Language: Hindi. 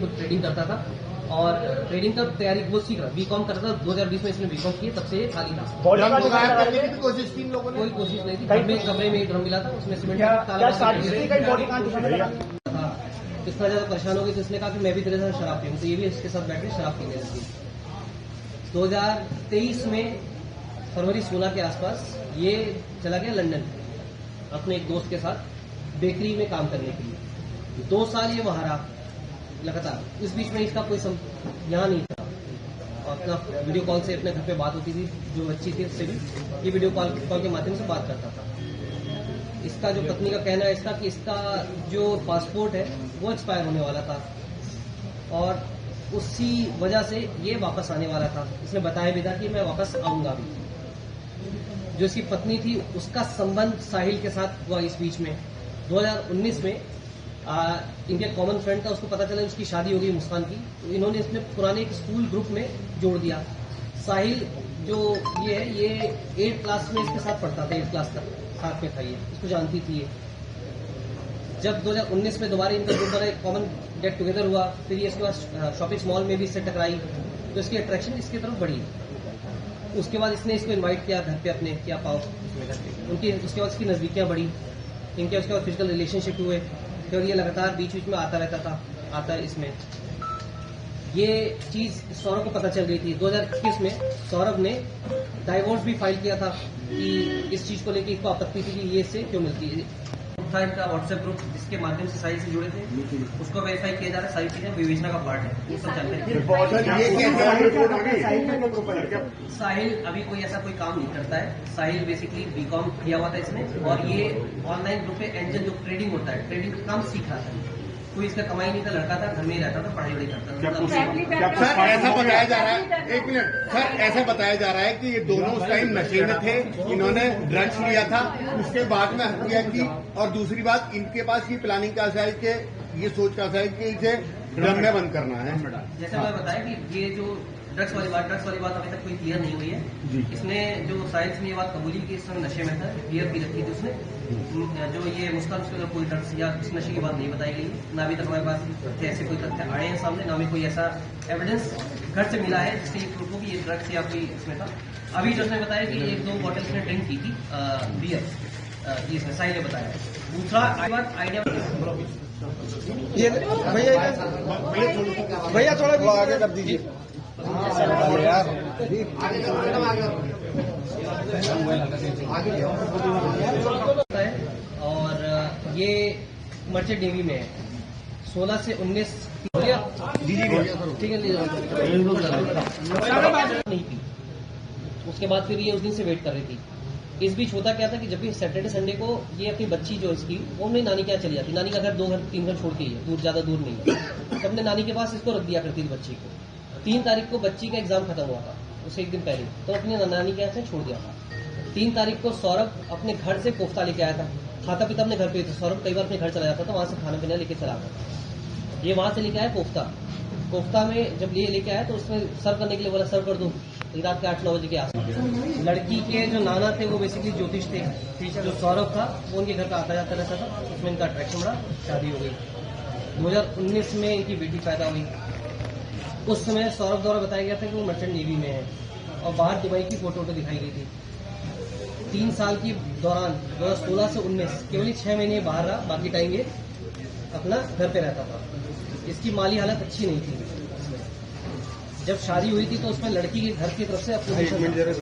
खुद ट्रेडिंग करता था और ट्रेडिंग का तैयारी वो सीख रहा, बीकॉम करता था। 2020 में इसने बीकॉम किया, तब से ये खाली था। कोशिश की लोगों ने, कोई कोशिश नहीं थी। कमरे में एक ड्रम मिला था, उसमें सीमेंट था। इतना ज्यादा परेशान हो गई तो इसने कहा कि मैं भी तेरे साथ शराब पीऊँ, तो ये भी इसके साथ बैठ के शराब पीने लगी। 2023 में फरवरी 16 के आसपास ये चला गया लंदन अपने एक दोस्त के साथ बेकरी में काम करने के लिए। 2 साल ये वहां रहा लगातार। इस बीच में इसका कोई यहाँ नहीं था, अपना वीडियो कॉल से अपने घर पे बात होती थी, जो बच्ची थी उससे भी ये वीडियो कॉल के माध्यम से बात करता था। इसका जो पत्नी का कहना है इसका कि इसका जो पासपोर्ट है वो एक्सपायर होने वाला था और उसी वजह से ये वापस आने वाला था। इसने बताया भी था कि मैं वापस आऊंगा भी। जो इसकी पत्नी थी उसका संबंध साहिल के साथ हुआ इस बीच में। 2019 में इनके कॉमन फ्रेंड था, उसको पता चला उसकी शादी हो गई मुस्कान की, तो इन्होंने इसने पुराने एक स्कूल ग्रुप में जोड़ दिया। साहिल जो ये है ये 8th क्लास में इसके साथ पढ़ता था, 8th क्लास तक साथ में था, ये इसको जानती थी ये। जब 2019 में दोबारा इनका ग्रुप बना, कॉमन गेट टुगेदर हुआ, फिर ये इसके बाद शॉपिंग मॉल में भी इससे टकराई, तो इसकी अट्रैक्शन इसकी तरफ बढ़ी। उसके बाद इसने इसको इनवाइट किया घर पे अपने, क्या पाओ इसमें घर पे उनकी। उसके बाद इसकी नजदीकियां बढ़ी इनके, उसके बाद फिजिकल रिलेशनशिप हुए, फिर ये लगातार बीच बीच में आता रहता था, आता है इसमें। ये चीज सौरभ को पता चल गई थी। 2021 में सौरभ ने डाइवोर्स भी फाइल किया था कि इस चीज को लेकर इसको आपत्ति थी कि ये इससे क्यों मिलती है। था इनका व्हाट्सएप ग्रुप जिसके माध्यम से साहिल से जुड़े थे, उसको वेरीफाई किया जा रहा है। सारी चीजें विवेचना का पार्ट है, ये सब जानकारी। साहिल अभी कोई ऐसा कोई काम नहीं करता है। साहिल बेसिकली बीकॉम किया हुआ था इसने, और ये ऑनलाइन ग्रुप पे एंजल जो ट्रेडिंग होता है, ट्रेडिंग का काम सीख रहा था। कोई इसका कमाई नहीं था, लड़का था, घर में ही रहता था, पढ़ाई वढ़ाई करता था। सर ऐसा बताया जा रहा है, एक मिनट सर, ऐसा बताया जा रहा है कि ये दोनों उस टाइम नशे में थे, इन्होंने ड्रग्स लिया था, उसके बाद में हत्या की। और दूसरी बात, इनके पास ये प्लानिंग का है कि ये सोच का है कि इसे ड्रम में बंद करना है। जैसे मैं बताया कि ये जो ड्रग्स वाली बात अभी तक कोई क्लियर नहीं हुई है। इसने जो साइंस ने ये बात कबूली की इस समय नशे में था, बियर पी रखी थी उसने। जो ये मुस्कान उसके कोई ड्रग्स या इस नशे की बात नहीं बताई गई, ना अभी तक हमारे पास तथ्य ऐसे कोई तथ्य आए हैं सामने, ना हमें कोई ऐसा एविडेंस घर से मिला है जिससे ये प्रूफ हो कि ये ड्रग्स या कोई इसमें था। अभी जो उसने बताया कि 1-2 बॉटल इसने ड्रिंक की थी बियर, ये इसमें साहिल ने बताया। दूसरा आइडिया भैया थोड़ा आगे कर दीजिए यार। और ये मर्चेंट नेवी में है। 16 से 19 ठीक है, नहीं पी। उसके बाद फिर ये उस दिन से वेट कर रही थी। इस बीच होता क्या था कि जब भी सैटरडे संडे को ये अपनी बच्ची जो इसकी, वो अपनी नानी के यहाँ चली जाती। नानी का घर 2 घर 3 घर छोड़ के ही है, दूर, ज्यादा दूर नहीं है। तो अपने नानी के पास इसको रख दिया करती थी बच्ची को। 3 तारीख को बच्ची का एग्जाम खत्म हुआ था, उससे एक दिन पहले, तो अपनी नानी के यहाँ से छोड़ दिया था। 3 तारीख को सौरभ अपने घर से कोफ्ता लेके आया था। खाता पीता अपने घर पे था। सौरभ कई बार अपने घर चला जाता था, वहां से खाना पीना लेके चला आता था। ये वहां से लेके आया कोफ्ता में जब ये लेके आया तो उसमें सर्व करने के लिए बोला सर्व कर दो, रात के 8-9 बजे के आसपास। लड़की के जो नाना थे वो बेसिकली ज्योतिष थे, जो सौरभ था वो उनके घर का आता जाता रहता था, उसमें इनका अट्रैक्शन बढ़ा, शादी हो गई। 2019 में इनकी बेटी पैदा हुई। उस समय सौरभ द्वारा बताया गया था कि वो मर्चेंट नेवी में है और बाहर दुबई की फोटो दिखाई गई थी। 3 साल के दौरान 2016 से 19 केवल 6 महीने बाहर रहा, बाकी टाइम ये अपना घर पे रहता था। इसकी माली हालत अच्छी नहीं थी। जब शादी हुई थी तो उसमें लड़की के घर की तरफ से अपने